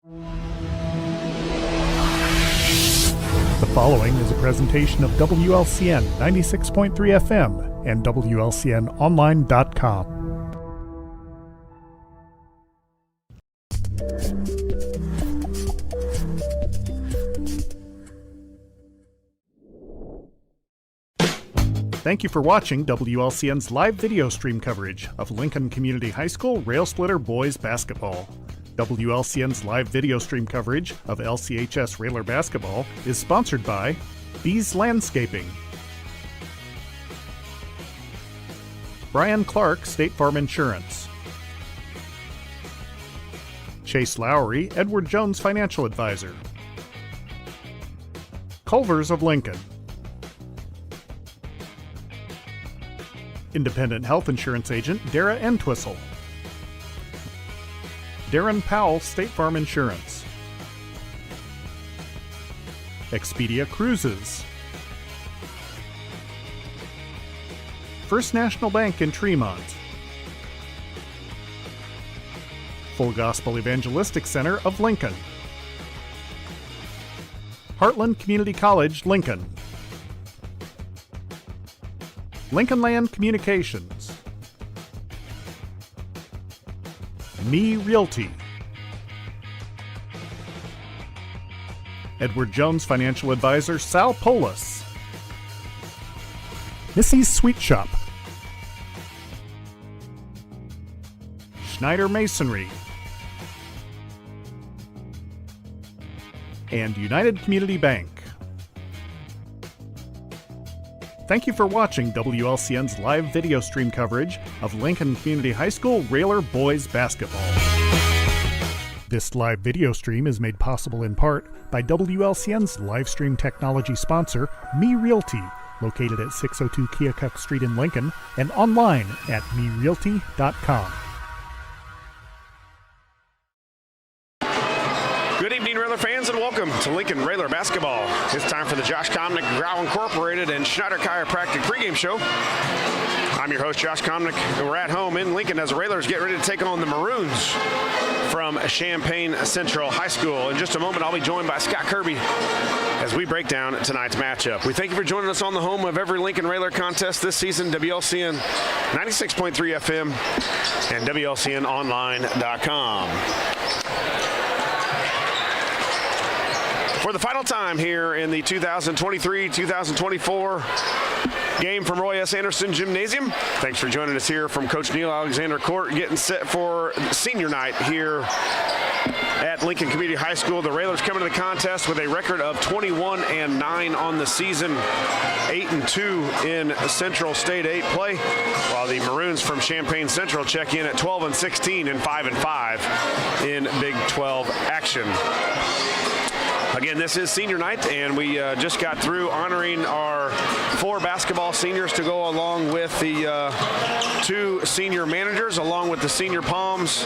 The following is a presentation of WLCN 96.3 FM and WLCNonline.com. Thank you for watching WLCN's live video stream coverage of Lincoln Community High School Rail Splitter Boys Basketball. WLCN's live video stream coverage of LCHS Railer Basketball is sponsored by Bees Landscaping, Brian Clark State Farm Insurance, Chase Lowry Edward Jones Financial Advisor, Culver's of Lincoln, Independent Health Insurance Agent Dara Entwistle, Darren Powell State Farm Insurance, Expedia Cruises, First National Bank in Tremont, Full Gospel Evangelistic Center of Lincoln, Heartland Community College, Lincoln, Lincoln Land Communications, Me Realty, Edward Jones Financial Advisor Sal Polis, Missy's Sweet Shop, Schneider Masonry, and United Community Bank. Thank you for watching WLCN's live video stream coverage of Lincoln Community High School Railer Boys Basketball. This live video stream is made possible in part by WLCN's live stream technology sponsor, Me Realty, located at 602 Keokuk Street in Lincoln and online at merealty.com. Good evening, Railer fans, and welcome to Lincoln Railer Basketball. It's time for the Josh Comnick Growl Incorporated and Schneider Chiropractic pregame show. I'm your host, Josh Comnick, and we're at home in Lincoln as the Railers get ready to take on the Maroons from Champaign Central High School. In just a moment, I'll be joined by Scott Kirby as we break down tonight's matchup. We thank you for joining us on the home of every Lincoln Railer contest this season, WLCN 96.3 FM and WLCNonline.com. For the final time here in the 2023-2024 game from Roy S. Anderson Gymnasium. Thanks for joining us here from Coach Neil Alexander Court, getting set for senior night here at Lincoln Community High School. The Railers coming to the contest with a record of 21-9 on the season, 8-2 in Central State 8 play, while the Maroons from Champaign Central check in at 12-16 and 5-5 in Big 12 action. Again, this is senior night, and we just got through honoring our 4 basketball seniors to go along with the 2 senior managers, along with the senior Palms,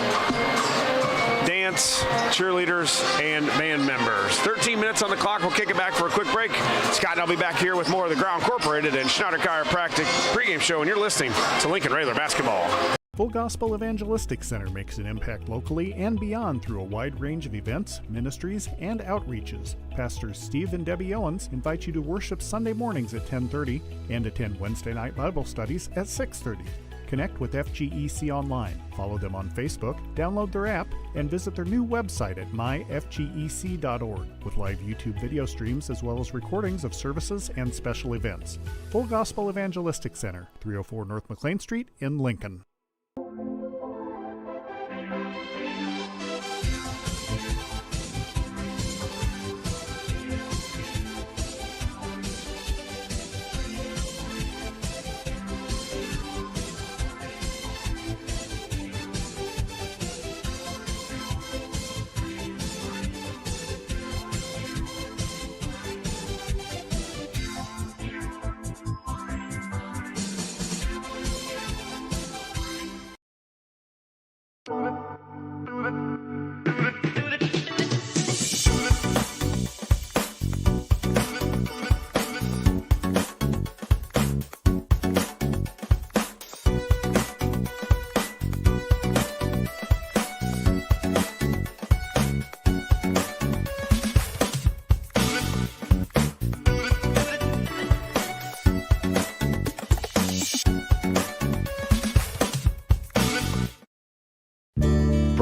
dance, cheerleaders, and band members. 13 minutes on the clock. We'll kick it back for a quick break. Scott and I'll be back here with more of the Growl Incorporated and Schneider Chiropractic pregame show, and you're listening to Lincoln Railer Basketball. Full Gospel Evangelistic Center makes an impact locally and beyond through a wide range of events, ministries, and outreaches. Pastors Steve and Debbie Owens invite you to worship Sunday mornings at 10:30 and attend Wednesday night Bible studies at 6:30. Connect with FGEC online, follow them on Facebook, download their app, and visit their new website at myfgec.org with live YouTube video streams as well as recordings of services and special events. Full Gospel Evangelistic Center, 304 North McLean Street in Lincoln.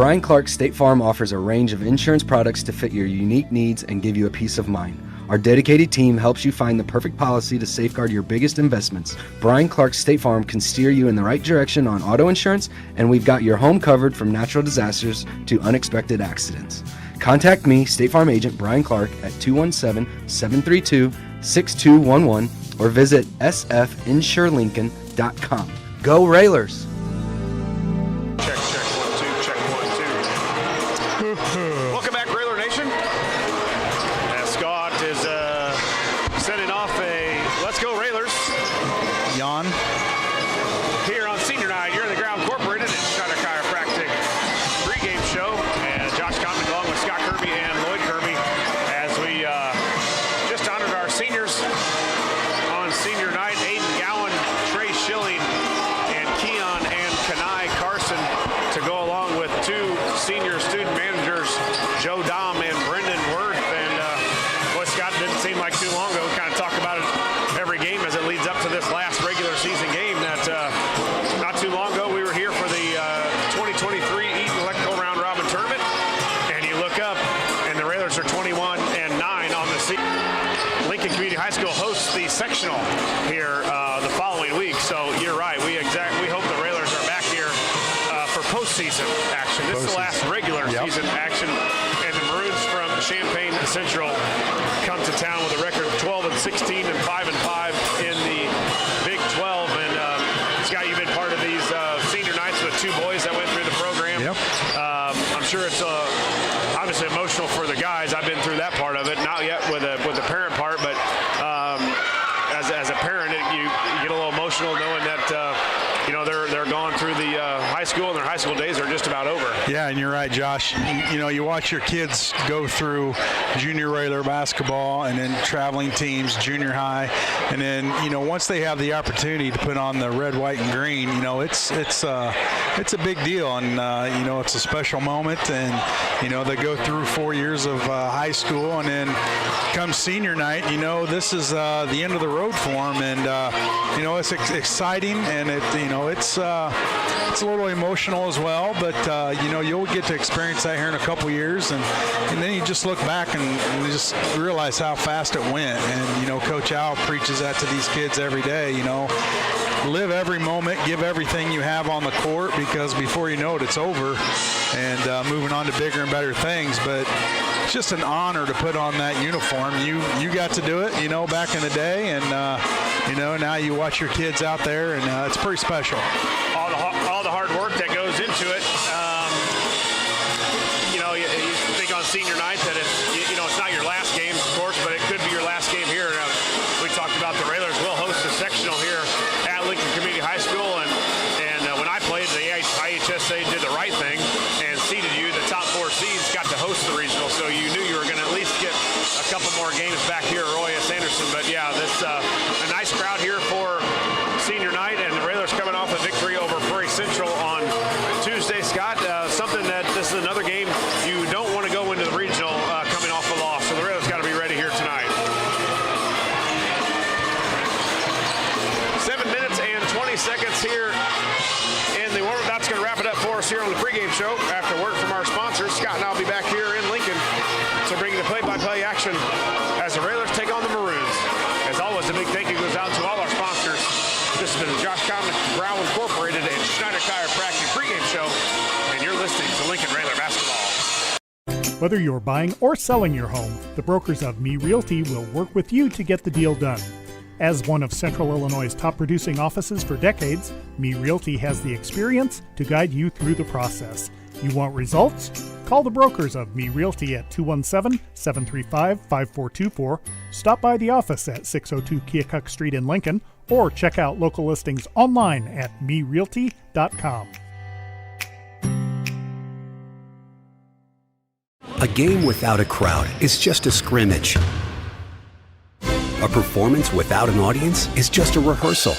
Brian Clark State Farm offers a range of insurance products to fit your unique needs and give you a peace of mind. Our dedicated team helps you find the perfect policy to safeguard your biggest investments. Brian Clark State Farm can steer you in the right direction on auto insurance, and we've got your home covered from natural disasters to unexpected accidents. Contact me, State Farm Agent Brian Clark, at 217-732-6211 or visit sfinsurelincoln.com. Go Railers! Check, 1, 2, check, 1, 2. Welcome back, Railer Nation. As Scott is setting off a Let's Go Railers. Yawn. Here on Senior Night, you're in the Ground Incorporated and Schneider Chiropractic pregame show. And Josh Conlon along with Scott Kirby and Lloyd Kirby as we just honored our seniors on Senior Night. Aiden Gowan, Trey Schilling, and Keon and Kanai Carson to go along with two senior student managers, Joe Dom and Brendan Worth. And boy, Scott, didn't seem like too long ago. We kind of talk about it every game as it leads up to this last regular season game. That not too long ago we were here for the 2023 Eaton Electrical Round Robin Tournament, and you look up and the Railers are 21-9 on the season. Lincoln Community High School hosts the sectional here the following week. So you're right. We hope the Railers are back here for postseason action. This is the last regular season action, and the Maroons from Champaign Central come to town with a record of 12-16 and 5-5 in the Big 12. And Scott, you've been part of these senior nights with two boys that went through the program. Yep. I'm sure it's obviously emotional for the guys. I've been through that part of it, not yet with the parent part, but as a parent, you get a little emotional knowing that they're going through the high school, and their high school days are just about over. Yeah, and you're right, Josh. You watch your kids go through junior Railer basketball and then traveling teams, junior high, and then once they have the opportunity to put on the red, white, and green, it's a big deal, and it's a special moment, and they go through 4 years of high school, and then come senior night, this is the end of the road for them, and it's exciting, and it's a little emotional as well, but you'll get to experience that here in a couple years, and then you just look back and just realize how fast it went. And Coach Al preaches that to these kids every day. Live every moment, give everything you have on the court, because before you know it, it's over, and moving on to bigger and better things. But it's just an honor to put on that uniform. You got to do it, back in the day, and now you watch your kids out there, and it's pretty special. All the hard work that goes into it. You think on senior night that it's not your last game, of course, but it could be your last game here. We talked about the Railers will host a sectional here at Lincoln Community High School, and when I played, the IHSA did the right thing and seeded you. The top 4 seeds got to host the regional, so you knew you were going to at least get a couple more games back here at Roy S. Anderson. But yeah, this a nice crowd here for senior night, and the Railers coming off a victory over Prairie Central on Tuesday. Scott, something that this is another game you don't want to go into the regional coming off a loss, so the Railers got to be ready here tonight. 7 minutes and 20 seconds here in the warm-up. That's going to wrap it up for us here on the pregame show. After word from our sponsors, Scott and I'll be back here in Lincoln to bring you the play-by-play action as the Railers take on the Maroons. As always, a big thank you goes out to all our sponsors. This has been the Josh Conlon, Brown Incorporated, and Schneider Chiropractic pregame show, and you're listening to Lincoln Railer Basketball. Whether you're buying or selling your home, the brokers of Me Realty will work with you to get the deal done. As one of Central Illinois' top producing offices for decades, Me Realty has the experience to guide you through the process. You want results? Call the brokers of Me Realty at 217-735-5424, stop by the office at 602 Keokuk Street in Lincoln, or check out local listings online at merealty.com. A game without a crowd is just a scrimmage. A performance without an audience is just a rehearsal.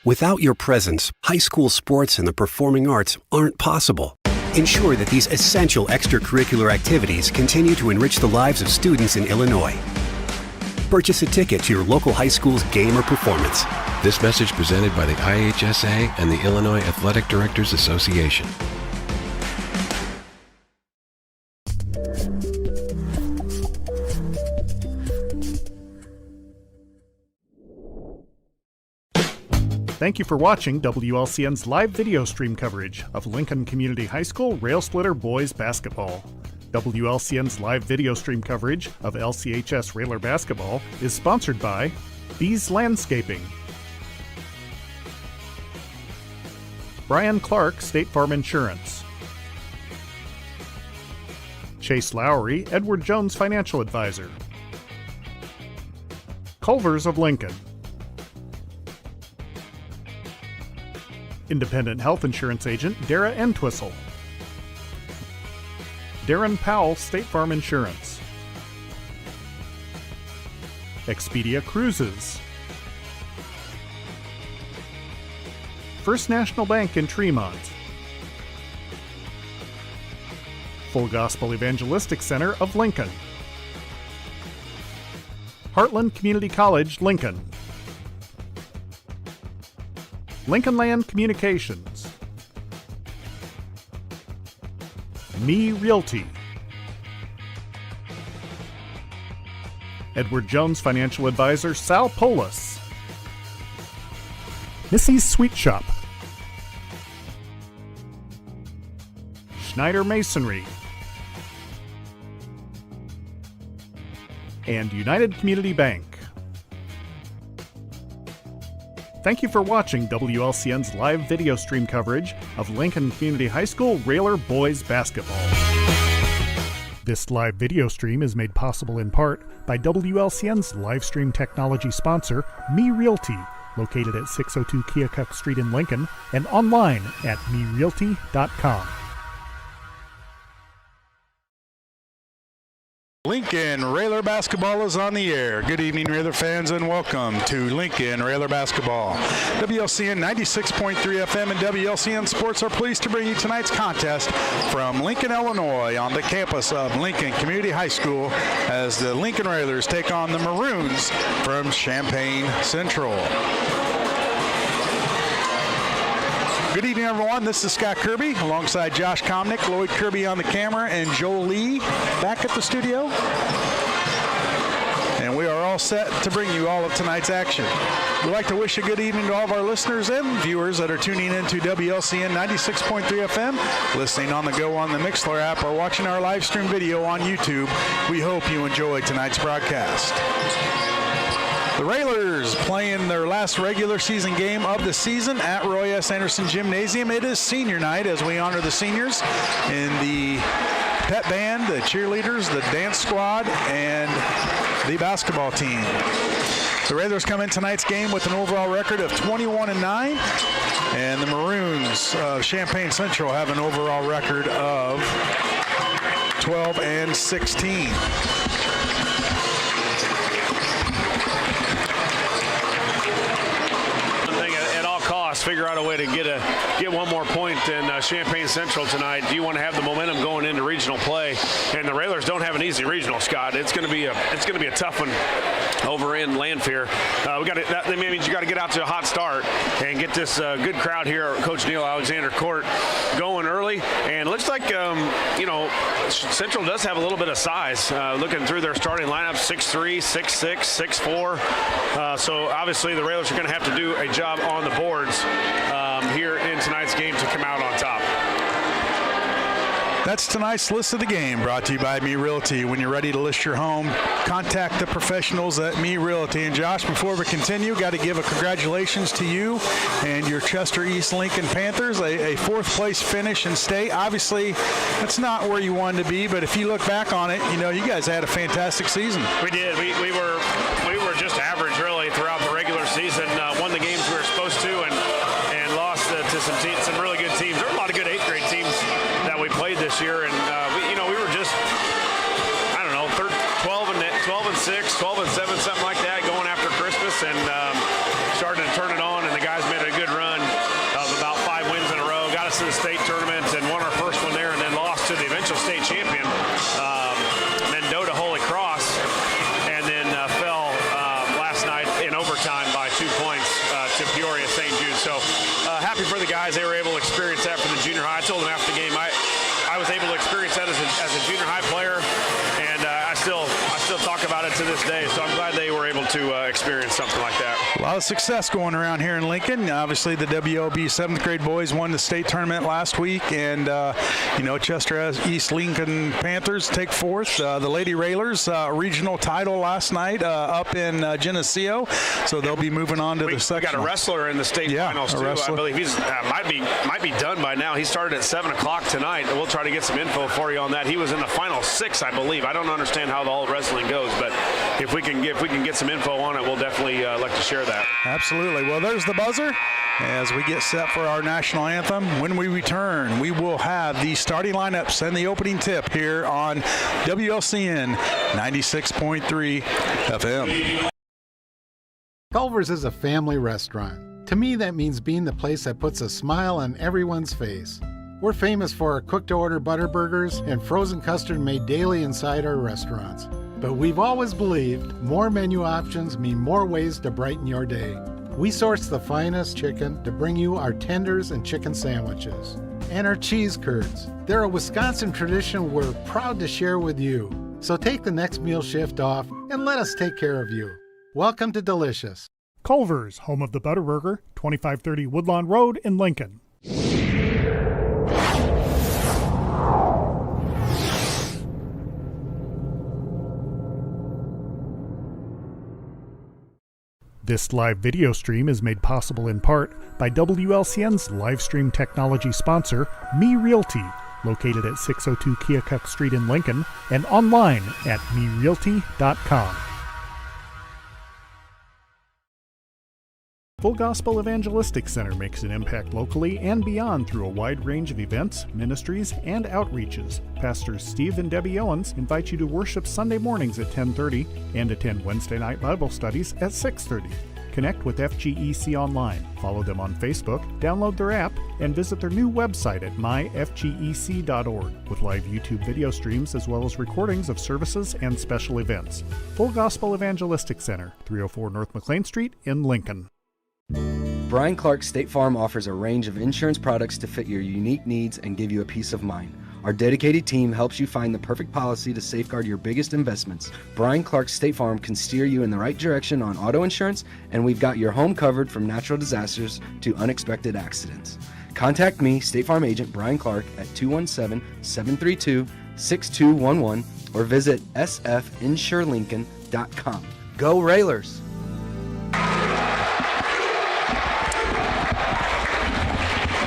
Without your presence, high school sports and the performing arts aren't possible. Ensure that these essential extracurricular activities continue to enrich the lives of students in Illinois. Purchase a ticket to your local high school's game or performance. This message presented by the IHSA and the Illinois Athletic Directors Association. Thank you for watching WLCN's live video stream coverage of Lincoln Community High School Rail Splitter Boys Basketball. WLCN's live video stream coverage of LCHS Railer Basketball is sponsored by Bees Landscaping, Brian Clark State Farm Insurance, Chase Lowry Edward Jones Financial Advisor, Culver's of Lincoln, Independent Health Insurance Agent Dara Entwistle, Darren Powell State Farm Insurance, Expedia Cruises, First National Bank in Tremont, Full Gospel Evangelistic Center of Lincoln, Heartland Community College, Lincoln, Lincoln Land Communications, Me Realty, Edward Jones Financial Advisor Sal Polis, Missy's Sweet Shop, Schneider Masonry, and United Community Bank. Thank you for watching WLCN's live video stream coverage of Lincoln Community High School Railer Boys Basketball. This live video stream is made possible in part by WLCN's live stream technology sponsor, Me Realty, located at 602 Keokuk Street in Lincoln and online at merealty.com. Lincoln Railer Basketball is on the air. Good evening, Railer fans, and welcome to Lincoln Railer Basketball. WLCN 96.3 FM and WLCN Sports are pleased to bring you tonight's contest from Lincoln, Illinois, on the campus of Lincoln Community High School as the Lincoln Railers take on the Maroons from Champaign Central. Good evening, everyone. This is Scott Kirby alongside Josh Komnick, Lloyd Kirby on the camera, and Joel Lee back at the studio. And we are all set to bring you all of tonight's action. We'd like to wish a good evening to all of our listeners and viewers that are tuning in to WLCN 96.3 FM, listening on the go on the Mixlr app, or watching our live stream video on YouTube. We hope you enjoy tonight's broadcast. The Railers playing their last regular season game of the season at Roy S. Anderson Gymnasium. It is senior night as we honor the seniors in the pep band, the cheerleaders, the dance squad, and the basketball team. The Railers come in tonight's game with an overall record of 21-9, and the Maroons of Champaign Central have an overall record of 12-16. Figure out a way to get one more point in Champaign Central tonight. Do you want to have the momentum going into regional play? And the Railers don't have an easy regional, Scott. It's going to be a tough one over in Lanphier. That means you got to get out to a hot start and get this good crowd here at Coach Neil Alexander Court going early. And it looks like Central does have a little bit of size. Looking through their starting lineup, 6'3", 6'6", 6'4". So obviously the Railers are going to have to do a job on the boards here in tonight's game to come out on top. That's tonight's list of the game, brought to you by Me Realty. When you're ready to list your home, contact the professionals at Me Realty. And Josh, before we continue, got to give a congratulations to you and your Chester East Lincoln Panthers, a fourth place finish in state. Obviously, that's not where you wanted to be, but if you look back on it, you guys had a fantastic season. We did. We were just average really throughout the regular season. Won the games we were supposed to and lost to some really good teams. There were a lot of good 8th grade teams that we played this year, and we were just 12 and 6, 12 and 7, something like that, going after Christmas, and started to turn it on, and the guys made a good run of about 5 wins in a row, got us to the state tournament, and won our first one there, and then lost to the eventual state champion, Mendota Holy Cross, and then fell last night in overtime by 2 points to Peoria St. Jude. So happy for the guys. They were able to experience that for the junior high. I told them after the game I was able to experience that as a junior high player. this day. So I'm glad they were able to experience something like that. A lot of success going around here in Lincoln. Obviously, the WOB 7th grade boys won the state tournament last week, and Chester East Lincoln Panthers take fourth. The Lady Railers regional title last night up in Geneseo, so they'll be moving on to the sectional. We got a wrestler in the state finals too. I believe he's might be done by now. He started at 7 o'clock tonight. We'll try to get some info for you on that. He was in the final 6, I believe. I don't understand how the whole wrestling goes, but if we can get some info on it, we'll definitely like to share that. Absolutely. Well, there's the buzzer as we get set for our national anthem. When we return, we will have the starting lineups and the opening tip here on WLCN 96.3 FM. Culver's is a family restaurant. To me, that means being the place that puts a smile on everyone's face. We're famous for our cooked-to-order butter burgers and frozen custard made daily inside our restaurants. But we've always believed more menu options mean more ways to brighten your day. We source the finest chicken to bring you our tenders and chicken sandwiches. And our cheese curds. They're a Wisconsin tradition we're proud to share with you. So take the next meal shift off and let us take care of you. Welcome to Delicious. Culver's, home of the Butterburger, 2530 Woodlawn Road in Lincoln. This live video stream is made possible in part by WLCN's live stream technology sponsor, Me Realty, located at 602 Keokuk Street in Lincoln and online at merealty.com. Full Gospel Evangelistic Center makes an impact locally and beyond through a wide range of events, ministries, and outreaches. Pastors Steve and Debbie Owens invite you to worship Sunday mornings at 10:30 and attend Wednesday night Bible studies at 6:30. Connect with FGEC online, follow them on Facebook, download their app, and visit their new website at myfgec.org with live YouTube video streams as well as recordings of services and special events. Full Gospel Evangelistic Center, 304 North McLean Street in Lincoln. Brian Clark State Farm offers a range of insurance products to fit your unique needs and give you a peace of mind. Our dedicated team helps you find the perfect policy to safeguard your biggest investments. Brian Clark State Farm can steer you in the right direction on auto insurance, and we've got your home covered from natural disasters to unexpected accidents. Contact me, State Farm Agent Brian Clark, at 217-732-6211 or visit sfinsurelincoln.com. Go Railers!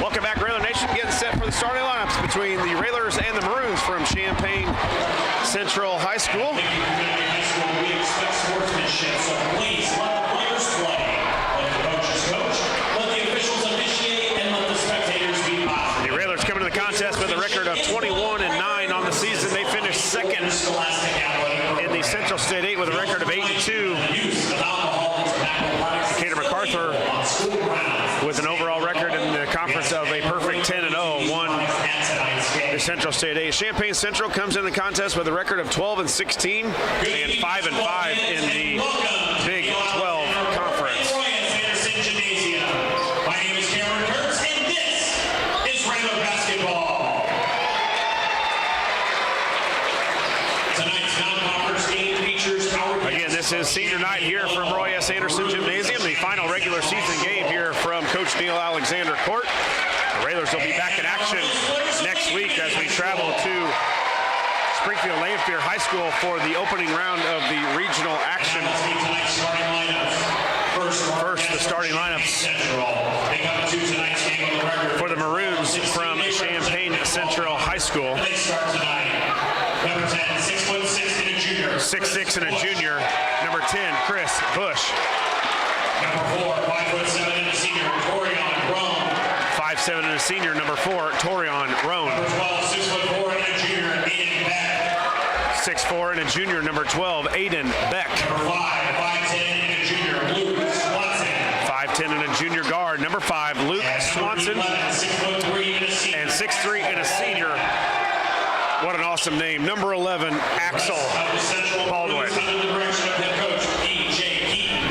Welcome back, Railer Nation. Getting set for the starting lineups between the Railers and the Maroons from Champaign Central High School. We expect sportsmanship, so please let the players play. Let the coaches coach. Let the officials initiate, and let the spectators be positive. The Railers coming to the contest with a record of 21-9 on the season. They finished second in the Central State 8 with a record of 8-2. Decatur MacArthur with an overall record in the conference of a perfect 10-0, won the Central State 8. Champaign Central comes in the contest with a record of 12-16 and 5-5 in the Big 12 conference. My name is Cameron Kurtz, and this is Railer basketball. Tonight's non-conference game features our... Again, this is senior night here from Roy S. Anderson Gymnasium, the final regular season game here from Coach Neil Alexander Court. The Railers will be back in action next week as we travel to Springfield Lanphier High School for the opening round of the regional action. First, the starting lineups for the Maroons from Champaign Central High School. 6'6" and a junior. Number 10, Chris Bush. Number 4, 5'7" and a senior, Torion Roan. 5'7" and a senior, number 4, Torion Roan. Number 12, 6'4" and a junior, Aiden Beck. 6'4" and a junior, number 12, Aiden Beck. Number 5, 5'10" and a junior, Luke Swanson. 5'10" and a junior guard, number 5, Luke Swanson. 6'3" and a senior. And 6'3" and a senior. What an awesome name. Number 11, Axel Baldwin. Under the direction of head coach P.J. Keaton.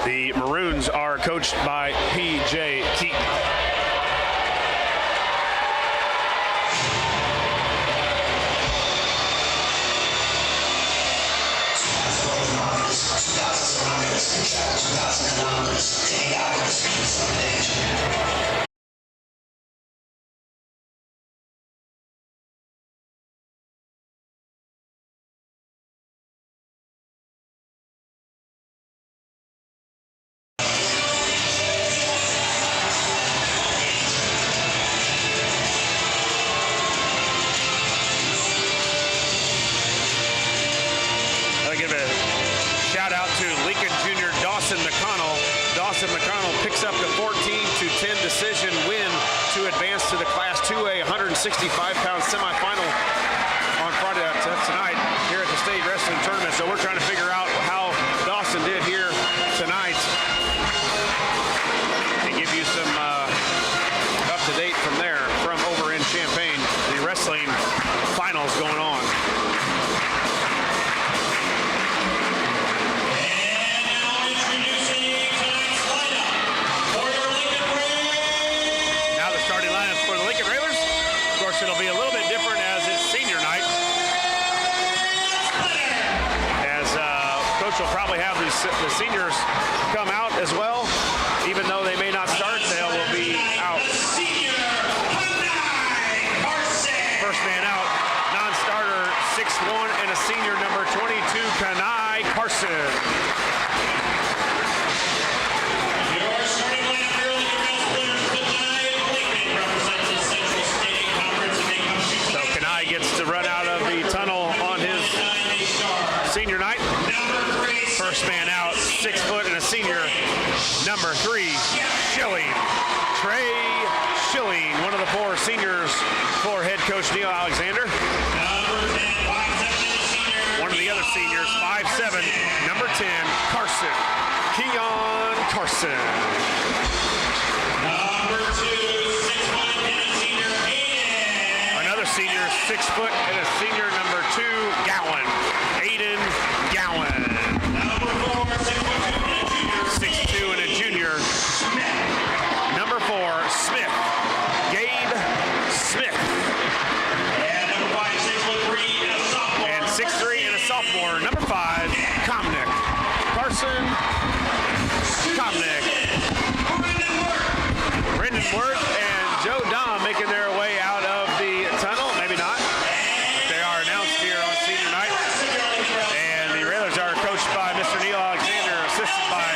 The Maroons are coached by P.J. Keaton. Dawson McConnell picks up the 14-10 decision win to advance to the Class 2A 165-pound semifinal on Friday. That's tonight here at the state wrestling tournament. So we're trying to figure out how Dawson did here tonight and give you some up-to-date from there, from over in Champaign. The wrestling finals going on. It'll be a little bit different as it's senior night. As Coach will probably have the seniors come out as well. Even though they may not start, they will be out. First man out, non-starter, 6'1", and a senior, number 22, Kanai Carson. Gets to run out of the tunnel on his senior night. First man out, 6 foot and a senior, number 3, Schilling. Trey Schilling, one of the 4 seniors for head coach Neil Alexander. One of the other seniors, 5'7", number 10, Carson. Keon Carson. Number 2, 6 foot and a senior, Aiden. Another senior, 6 foot and a senior, number 2, Gowan. Aiden Gowan. Number 4, 6'2", and a junior. Number 4, Smith. Gabe Smith. And number 5, 6'3", and a sophomore. And 6'3", and a sophomore, number 5, Comnick. Carson Comnick. Brendan Worth and Joe Dom making their way out of the tunnel. Maybe not. They are announced here on senior night. And the Railers are coached by Mr. Neil Alexander, assisted by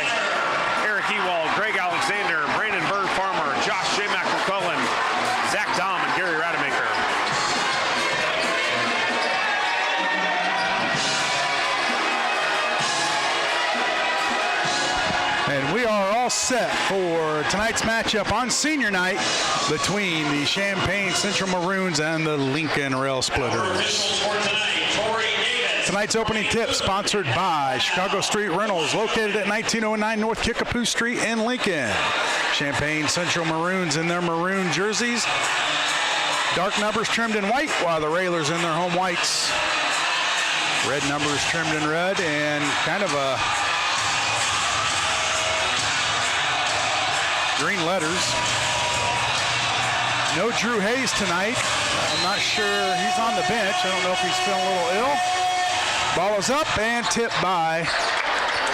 Eric Ewald, Greg Alexander, Brandon Bird Farmer, Josh J. McCullen, Zach Dom, and Gary Rademacher. And we are all set for tonight's matchup on senior night between the Champaign Central Maroons and the Lincoln Rail Splitters. Tonight's opening tip sponsored by Chicago Street Rentals, located at 1909 North Kickapoo Street in Lincoln. Champaign Central Maroons in their maroon jerseys. Dark numbers trimmed in white, while the Railers in their home whites. Red numbers trimmed in red, and kind of a green letters. No Drew Hayes tonight. I'm not sure. He's on the bench. I don't know if he's feeling a little ill. Ball is up and tipped by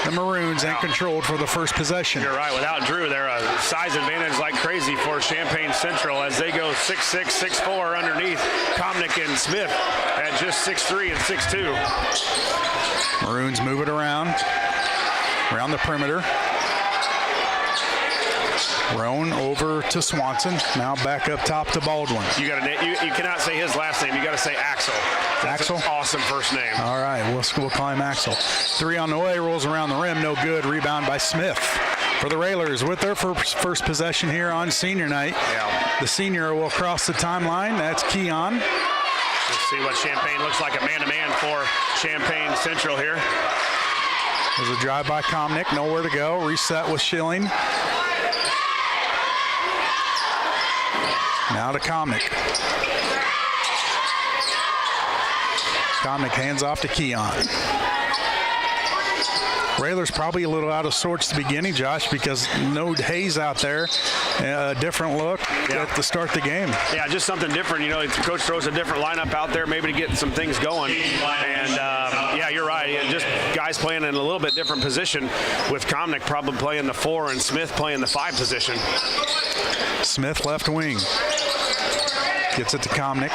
the Maroons and controlled for the first possession. You're right. Without Drew, they're a size advantage like crazy for Champaign Central as they go 6'6", 6'4" underneath Comnick and Smith at just 6'3" and 6'2". Maroons move it around the perimeter. Roan over to Swanson. Now back up top to Baldwin. You cannot say his last name. You got to say Axel. That's Axel? An awesome first name. All right, we'll call him Axel. 3 on the way, rolls around the rim, no good. Rebound by Smith for the Railers with their first possession here on senior night. Yeah. The senior will cross the timeline. That's Keon. Let's see what Champaign looks like, a man-to-man for Champaign Central here. There's a drive by Comnick, nowhere to go. Reset with Schilling. Now to Comnick. Comnick hands off to Keon. Railers probably a little out of sorts at the beginning, Josh, because no Hayes out there. A different look to start the game. Yeah, just something different. You know, the coach throws a different lineup out there maybe to get some things going. And, yeah, you're right. Just guys playing in a little bit different position, with Comnick probably playing the 4 and Smith playing the 5 position. Smith left wing. Gets it to Comnick.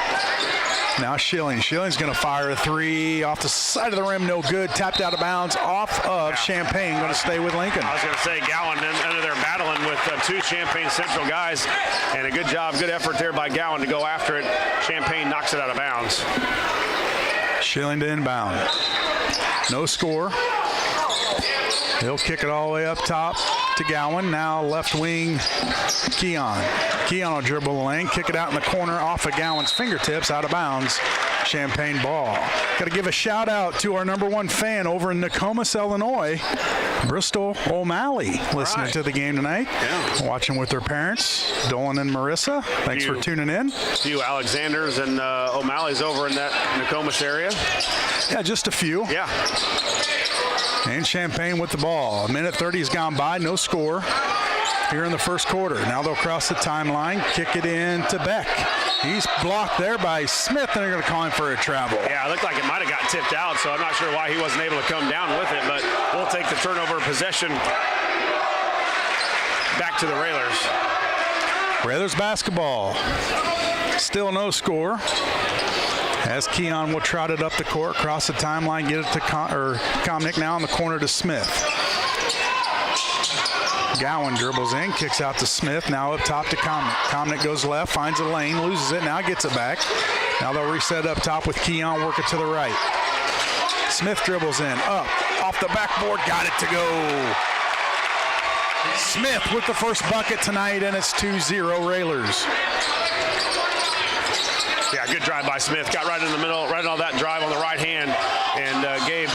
Now Schilling. Schilling's going to fire a 3 off the side of the rim. No good. Tapped out of bounds off of Champaign. Going to stay with Lincoln. I was going to say Gowan under there battling with 2 Champaign Central guys. And a good job, good effort there by Gowan to go after it. Champaign knocks it out of bounds. Schilling to inbound. No score. He'll kick it all the way up top to to Gowan. Now left wing, Keon. Keon will dribble the lane, kick it out in the corner off of Gowan's fingertips, out of bounds. Champaign ball. Got to give a shout out to our #1 fan over in Nokomis, Illinois, Bristol O'Malley, listening to the game tonight. Yeah. Watching with their parents, Dolan and Marissa. Thanks for tuning in. A few Alexanders and O'Malley's over in that Nokomis area. Yeah, just a few. Yeah. And Champaign with the ball. A minute 30 has gone by, no score here in the first quarter. Now they'll cross the timeline, kick it in to Beck. He's blocked there by Smith, and they're going to call him for a travel. Yeah, it looked like it might have got tipped out, so I'm not sure why he wasn't able to come down with it, but we'll take the turnover possession back to the Railers. Railers basketball. Still no score. As Keon will trot it up the court, cross the timeline, get it to Comnick now in the corner to Smith. Gowan dribbles in, kicks out to Smith, now up top to Comnick. Comnick goes left, finds a lane, loses it, now gets it back. Now they'll reset up top with Keon, work it to the right. Smith dribbles in, up, off the backboard, got it to go. Smith with the first bucket tonight, and it's 2-0 Railers. Yeah, good drive by Smith. Got right in the middle, right on that drive on the right hand, and gave